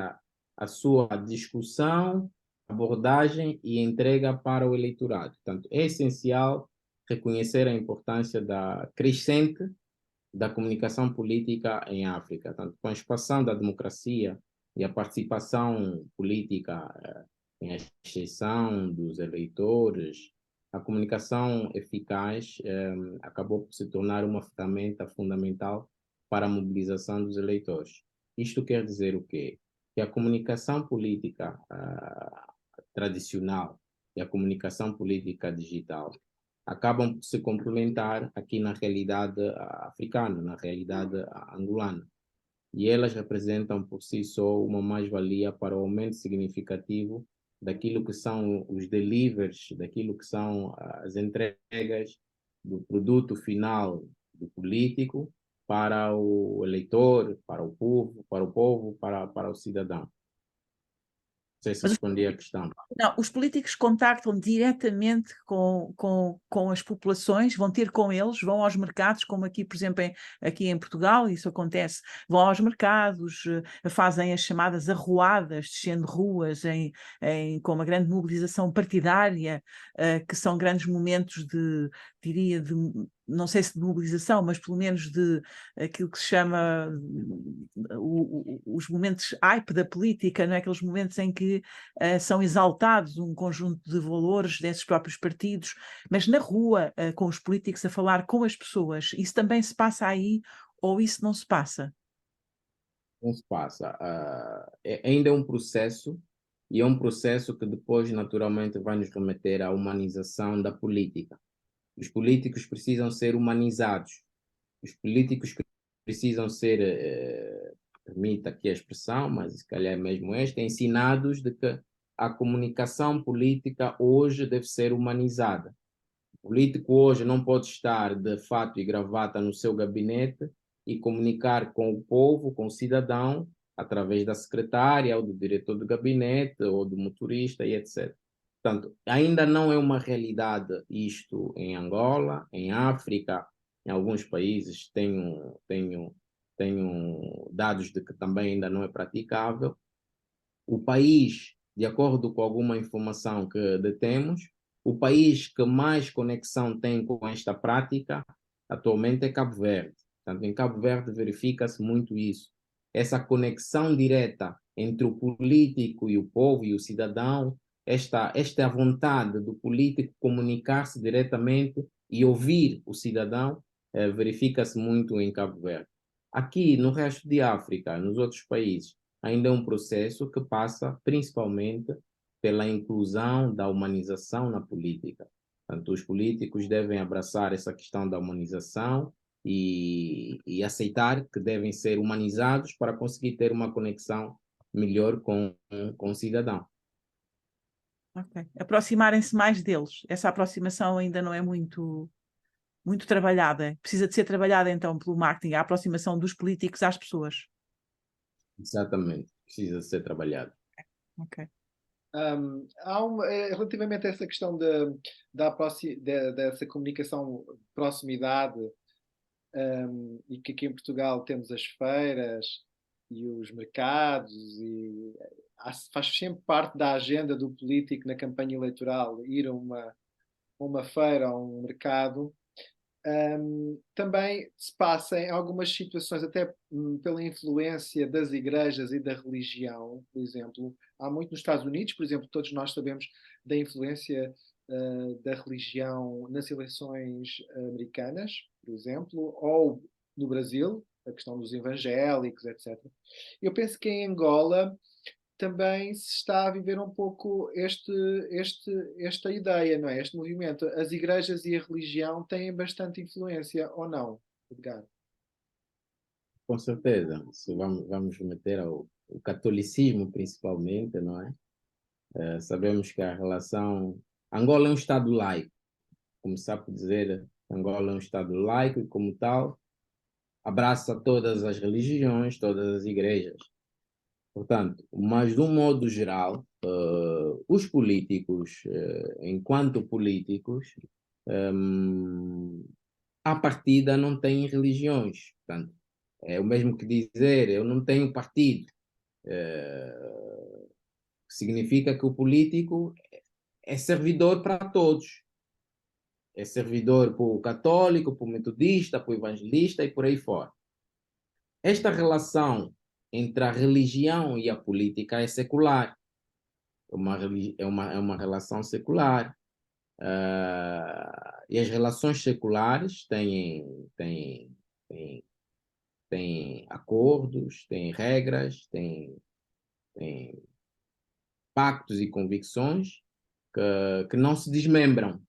a sua discussão, abordagem e entrega para o eleitorado. Portanto, é essencial reconhecer a importância crescente da comunicação política em África. Tanto com a expansão da democracia e a participação política em exceção dos eleitores, a comunicação eficaz acabou por se tornar uma ferramenta fundamental para a mobilização dos eleitores. Isto quer dizer o quê? Que a comunicação política tradicional e a comunicação política digital acabam por se complementar aqui na realidade africana, na realidade angolana. E elas representam por si só uma mais-valia para o aumento significativo daquilo que são os deliveries, daquilo que são as entregas do produto final do político para o eleitor, para o povo, para o cidadão. Não sei se respondi à questão. Não, os políticos contactam diretamente com as populações, vão ter com eles, vão aos mercados, como aqui, por exemplo, aqui em Portugal, isso acontece, vão aos mercados, fazem as chamadas arruadas, descendo ruas com uma grande mobilização partidária, que são grandes momentos diria, não sei se de mobilização, mas pelo menos de aquilo que se chama os momentos hype da política, não é? Aqueles momentos em que são exaltados um conjunto de valores desses próprios partidos, mas na rua, com os políticos a falar com as pessoas, isso também se passa aí ou isso não se passa? Não se passa. Ainda é um processo, e é um processo que depois, naturalmente, vai nos remeter à humanização da política. Os políticos precisam ser humanizados. Os políticos precisam ser, permita aqui a expressão, mas se calhar é mesmo esta, ensinados de que a comunicação política hoje deve ser humanizada. O político hoje não pode estar de fato e gravata no seu gabinete e comunicar com o povo, com o cidadão, através da secretária, ou do diretor do gabinete, ou do motorista, e etc. Portanto, ainda não é uma realidade isto em Angola, em África, em alguns países tenho dados de que também ainda não é praticável. O país, de acordo com alguma informação que detemos, o país que mais conexão tem com esta prática atualmente é Cabo Verde. Portanto, em Cabo Verde verifica-se muito isso. Essa conexão direta entre o político e o povo e o cidadão, esta vontade do político comunicar-se diretamente e ouvir o cidadão, verifica-se muito em Cabo Verde. Aqui, no resto de África, nos outros países, ainda é um processo que passa principalmente pela inclusão da humanização na política. Portanto, os políticos devem abraçar essa questão da humanização e aceitar que devem ser humanizados para conseguir ter uma conexão melhor com o cidadão. Okay. Aproximarem-se mais deles. Essa aproximação ainda não é muito trabalhada. Precisa de ser trabalhada então pelo marketing, a aproximação dos políticos às pessoas. Exatamente, precisa ser trabalhado. Ok. Relativamente a essa questão dessa comunicação de proximidade, e que aqui em Portugal temos as feiras e os mercados, e faz sempre parte da agenda do político na campanha eleitoral ir a uma feira ou um mercado, também se passa em algumas situações, até pela influência das igrejas e da religião, por exemplo. Há muito nos Estados Unidos, por exemplo, todos nós sabemos da influência da religião nas eleições americanas, por exemplo, ou no Brasil, a questão dos evangélicos, etc. Eu penso que em Angola também se está a viver um pouco esta ideia, não é? Este movimento. As igrejas e a religião têm bastante influência, ou não, Edgar? Com certeza. Se vamos meter o catolicismo, principalmente, não é? Sabemos que a relação... Angola é um Estado laico. Começar por dizer, Angola é um Estado laico e, como tal, abraça todas as religiões, todas as igrejas. Portanto, mas de um modo geral, os políticos, enquanto políticos, à partida não têm religiões. Portanto, é o mesmo que dizer, eu não tenho partido. Significa que o político é servidor para todos. É servidor para o católico, para o metodista, para o evangelista e por aí fora. Esta relação entre a religião e a política é secular. É uma relação secular. E as relações seculares têm acordos, têm regras, têm pactos e convicções que não se desmembram.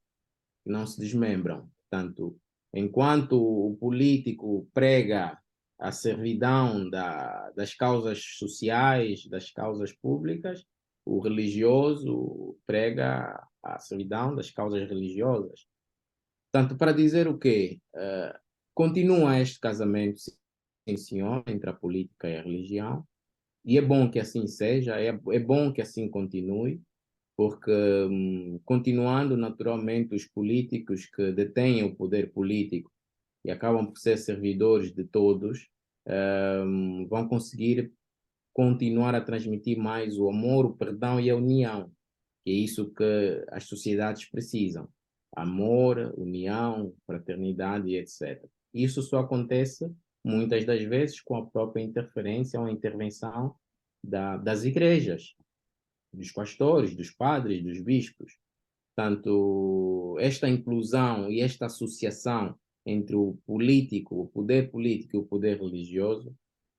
Portanto, enquanto o político prega a servidão das causas sociais, das causas públicas, o religioso prega a servidão das causas religiosas. Portanto, para dizer o quê? Continua este casamento, sim, senhor, entre a política e a religião, e é bom que assim seja, é bom que assim continue, porque continuando naturalmente os políticos que detêm o poder político e acabam por ser servidores de todos, vão conseguir continuar a transmitir mais o amor, o perdão e a união, que é isso que as sociedades precisam. Amor, união, fraternidade e etc. Isso só acontece muitas das vezes com a própria interferência ou intervenção das igrejas, dos pastores, dos padres, dos bispos. Portanto, esta inclusão e esta associação entre o político, o poder político e o poder religioso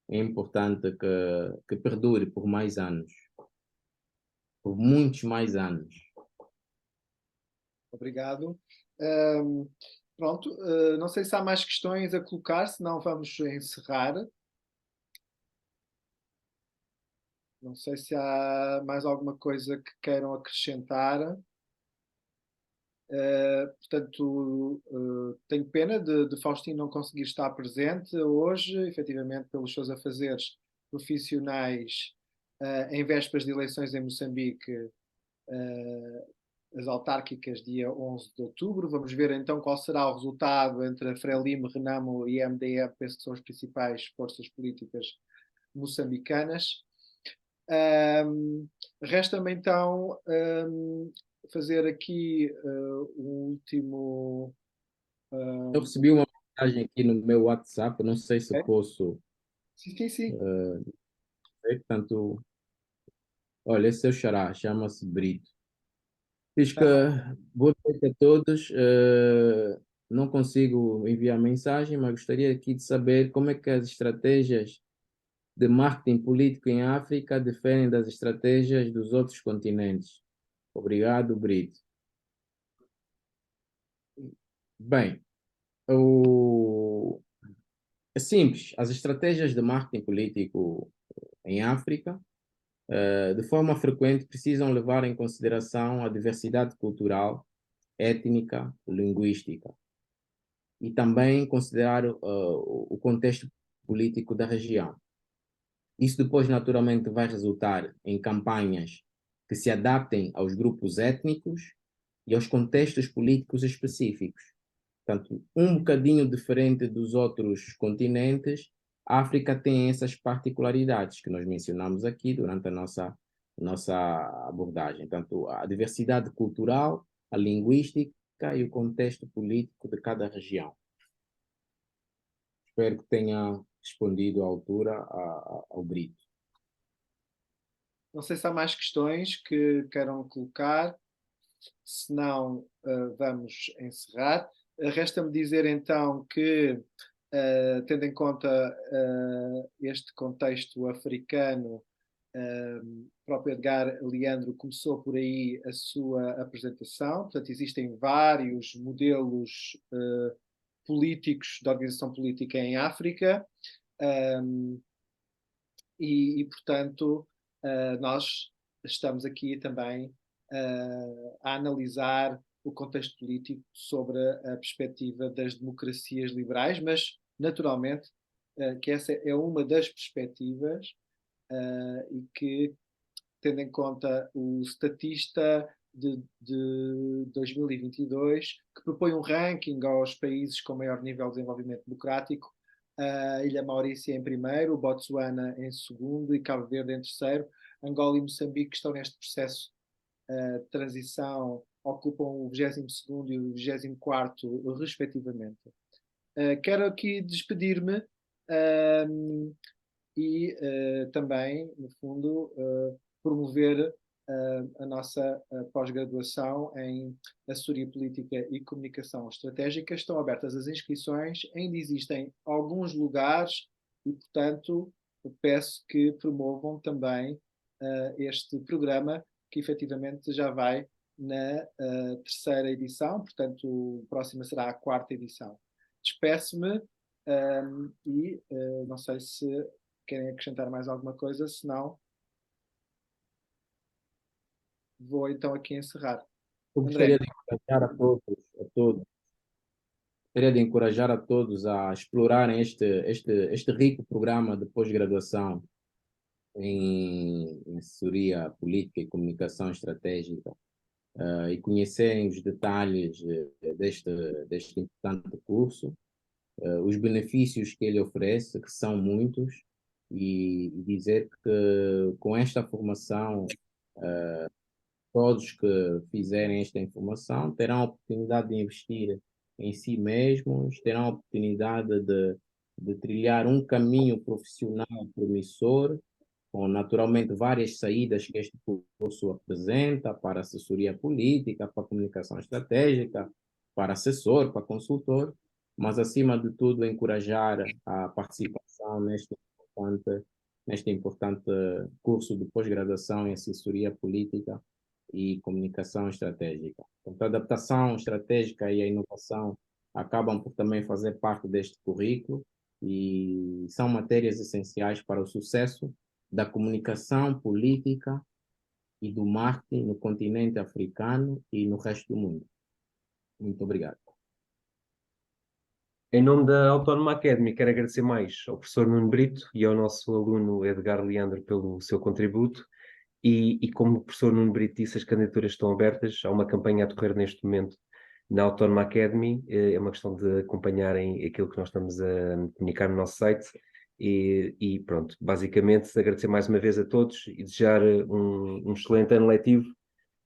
é importante que perdure por mais anos, por muitos mais anos. Obrigado. Pronto, não sei se há mais questões a colocar, senão vamos encerrar. Não sei se há mais alguma coisa que queiram acrescentar. Portanto, tenho pena de Faustino não conseguir estar presente hoje, efetivamente pelos seus afazeres profissionais, em vésperas de eleições em Moçambique, as autárquicas dia 11 de outubro. Vamos ver então qual será o resultado entre a Frelimo, Renamo e MDE, penso que são as principais forças políticas moçambicanas. Resta-me então fazer aqui o último. Eu recebi uma mensagem aqui no meu WhatsApp, não sei se posso. Sim. Portanto, olha, esse é o xará, chama-se Brito. Diz que boa noite a todos. Não consigo enviar mensagem, mas gostaria aqui de saber como é que as estratégias de marketing político em África diferem das estratégias dos outros continentes. Obrigado, Brito. Bem, é simples. As estratégias de marketing político em África, de forma frequente, precisam levar em consideração a diversidade cultural, étnica, linguística e também considerar o contexto político da região. Isso depois, naturalmente, vai resultar em campanhas que se adaptem aos grupos étnicos e aos contextos políticos específicos. Portanto, um bocadinho diferente dos outros continentes, a África tem essas particularidades que nós mencionamos aqui durante a nossa abordagem. Tanto a diversidade cultural, a linguística e o contexto político de cada região. Espero que tenha respondido à altura ao grito. Não sei se há mais questões que queiram colocar, se não, vamos encerrar. Resta-me dizer então que, tendo em conta este contexto africano, o próprio Edgar Leandro começou por aí a sua apresentação. Portanto, existem vários modelos políticos de organização política em África, portanto, nós estamos aqui também a analisar o contexto político sobre a perspectiva das democracias liberais, mas, naturalmente, que essa é uma das perspectivas e que, tendo em conta o Statista de 2022, que propõe um ranking aos países com maior nível de desenvolvimento democrático, a Ilha Maurícia em primeiro, o Botsuana em segundo e Cabo Verde em terceiro. Angola e Moçambique estão neste processo de transição, ocupam o 22º e o 24º, respectivamente. Quero aqui despedir-me e também, no fundo, promover a nossa pós-graduação em Assessoria Política e Comunicação Estratégica. Estão abertas as inscrições, ainda existem alguns lugares e, portanto, peço que promovam também este programa, que efetivamente já vai na terceira edição, portanto, a próxima será a quarta edição. Despeço-me e não sei se querem acrescentar mais alguma coisa, se não, vou então aqui encerrar. Eu gostaria de encorajar a todos, gostaria de encorajar a todos a explorarem este rico programa de pós-graduação em assessoria política e comunicação estratégica e conhecerem os detalhes deste importante curso, os benefícios que ele oferece, que são muitos, e dizer que com esta formação todos que fizerem esta informação terão a oportunidade de investir em si mesmos, terão a oportunidade de trilhar um caminho profissional promissor, com naturalmente várias saídas que este curso apresenta para assessoria política, para comunicação estratégica, para assessor, para consultor, mas acima de tudo encorajar a participação neste importante curso de pós-graduação em assessoria política e comunicação estratégica. Portanto, a adaptação estratégica e a inovação acabam por também fazer parte deste currículo e são matérias essenciais para o sucesso da comunicação política e do marketing no continente africano e no resto do mundo. Muito obrigado. Em nome da Autónoma Academy, quero agradecer mais ao professor Nuno Brito e ao nosso aluno Edgar Leandro pelo seu contributo. E como o professor Nuno Brito disse, as candidaturas estão abertas. Há uma campanha a decorrer neste momento na Autónoma Academy. É uma questão de acompanharem aquilo que nós estamos a comunicar no nosso site. E pronto, basicamente agradecer mais uma vez a todos e desejar um excelente ano letivo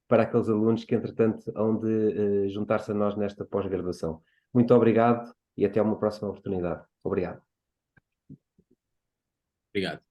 para aqueles alunos que, entretanto, hão de juntar-se a nós nesta pós-graduação. Muito obrigado e até uma próxima oportunidade. Obrigado. Obrigado.